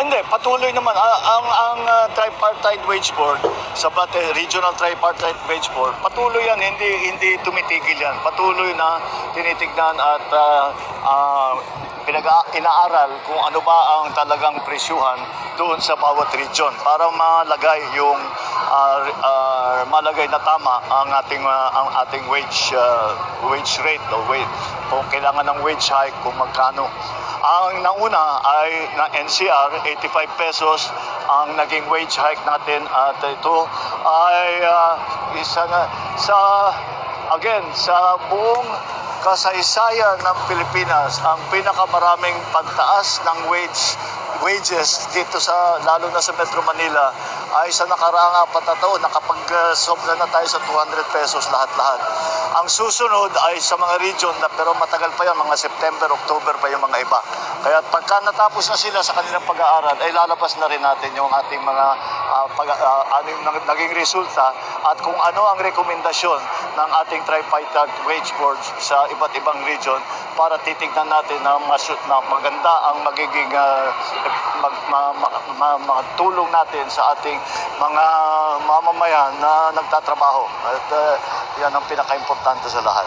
Hindi, patuloy naman. Tripartite Wage Board, sa Regional Tripartite Wage Board, patuloy yan, hindi tumitigil yan. Patuloy na tinitignan at inaaral kung ano ba ang talagang presyuhan doon sa bawat region para malagay yung malagay na tama ang ating wage rate o wage. Kung kailangan ng wage hike, kung magkano. Ang nauna ay na NCR, 85 pesos ang naging wage hike natin at ito ay isa na sa buong kasaysayan ng Pilipinas, ang pinakamaraming pagtaas ng wages dito lalo na sa Metro Manila ay sa nakaraang 4 na taon nakapag-sobra na tayo sa 200 pesos lahat-lahat. Ang susunod ay sa mga region pero matagal pa yan, mga September, October pa yung mga iba. Kaya pagka natapos na sila sa kanilang pag-aaral, ay lalabas na rin natin yung ating mga naging resulta at kung ano ang rekomendasyon ng ating Tripartite Wage Board sa iba't ibang region para titignan natin na maganda ang magiging tulong natin sa ating mga mamamayan na nagtatrabaho. At yan ang pinaka-importante sa lahat.